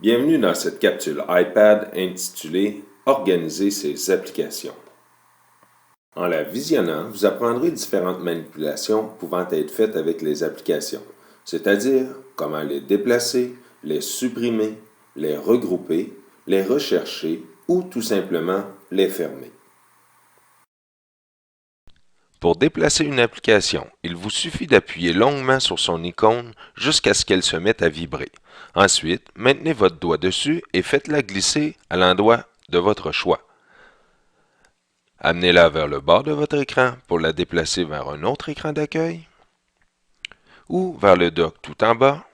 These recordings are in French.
Bienvenue dans cette capsule iPad intitulée « Organiser ses applications ». En la visionnant, vous apprendrez différentes manipulations pouvant être faites avec les applications, c'est-à-dire comment les déplacer, les supprimer, les regrouper, les rechercher ou tout simplement les fermer. Pour déplacer une application, il vous suffit d'appuyer longuement sur son icône jusqu'à ce qu'elle se mette à vibrer. Ensuite, maintenez votre doigt dessus et faites-la glisser à l'endroit de votre choix. Amenez-la vers le bas de votre écran pour la déplacer vers un autre écran d'accueil ou vers le dock tout en bas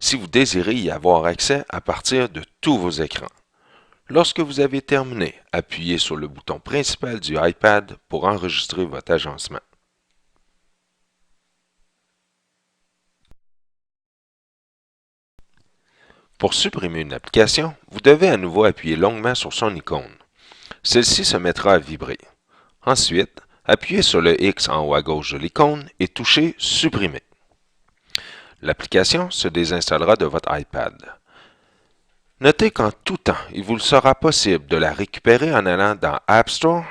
si vous désirez y avoir accès à partir de tous vos écrans. Lorsque vous avez terminé, appuyez sur le bouton principal du iPad pour enregistrer votre agencement. Pour supprimer une application, vous devez à nouveau appuyer longuement sur son icône. Celle-ci se mettra à vibrer. Ensuite, appuyez sur le X en haut à gauche de l'icône et touchez « Supprimer ». L'application se désinstallera de votre iPad. Notez qu'en tout temps, il vous sera possible de la récupérer en allant dans App Store,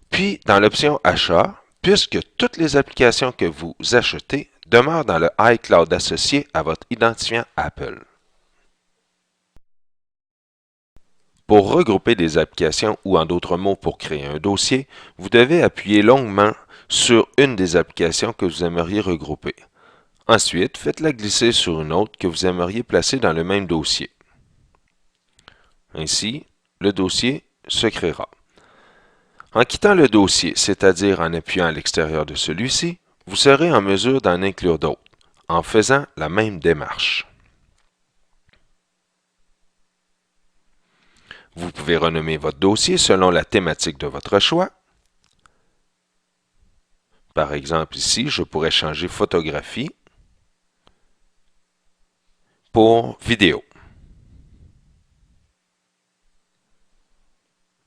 puis dans l'option Achat, puisque toutes les applications que vous achetez demeurent dans le iCloud associé à votre identifiant Apple. Pour regrouper des applications ou en d'autres mots pour créer un dossier, vous devez appuyer longuement sur une des applications que vous aimeriez regrouper. Ensuite, faites-la glisser sur une autre que vous aimeriez placer dans le même dossier. Ainsi, le dossier se créera. En quittant le dossier, c'est-à-dire en appuyant à l'extérieur de celui-ci, vous serez en mesure d'en inclure d'autres, en faisant la même démarche. Vous pouvez renommer votre dossier selon la thématique de votre choix. Par exemple, ici, je pourrais changer photographie pour vidéo.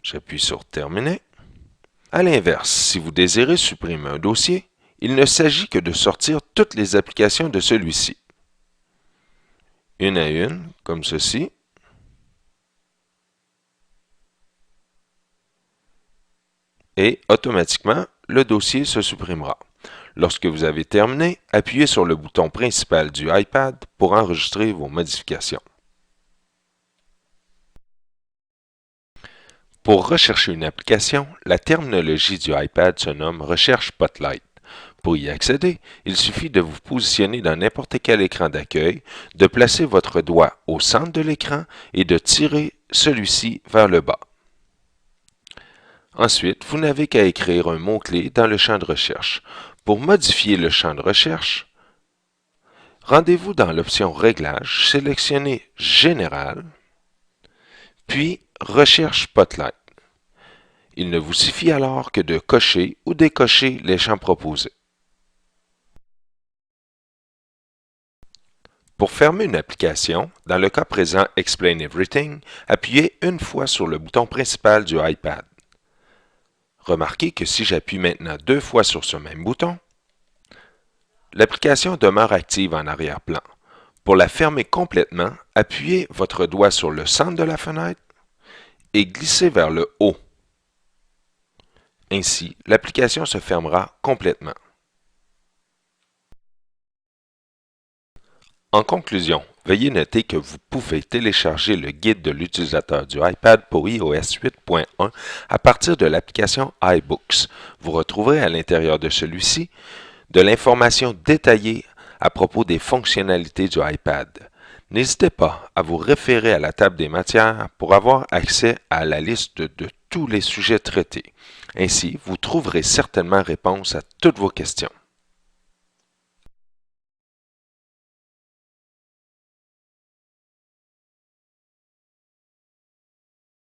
J'appuie sur Terminer. À l'inverse, si vous désirez supprimer un dossier, il ne s'agit que de sortir toutes les applications de celui-ci. Une à une, comme ceci. Et automatiquement, le dossier se supprimera. Lorsque vous avez terminé, appuyez sur le bouton principal du iPad pour enregistrer vos modifications. Pour rechercher une application, la terminologie du iPad se nomme Recherche Spotlight. Pour y accéder, il suffit de vous positionner dans n'importe quel écran d'accueil, de placer votre doigt au centre de l'écran et de tirer celui-ci vers le bas. Ensuite, vous n'avez qu'à écrire un mot-clé dans le champ de recherche. Pour modifier le champ de recherche, rendez-vous dans l'option Réglages, sélectionnez Général, puis Recherche Spotlight. Il ne vous suffit alors que de cocher ou décocher les champs proposés. Pour fermer une application, dans le cas présent Explain Everything, appuyez une fois sur le bouton principal du iPad. Remarquez que si j'appuie maintenant 2 fois sur ce même bouton, l'application demeure active en arrière-plan. Pour la fermer complètement, appuyez votre doigt sur le centre de la fenêtre et glissez vers le haut. Ainsi, l'application se fermera complètement. En conclusion, veuillez noter que vous pouvez télécharger le guide de l'utilisateur du iPad pour iOS 8.1 à partir de l'application iBooks. Vous retrouverez à l'intérieur de celui-ci de l'information détaillée à propos des fonctionnalités du iPad. N'hésitez pas à vous référer à la table des matières pour avoir accès à la liste de tous les sujets traités. Ainsi, vous trouverez certainement réponse à toutes vos questions.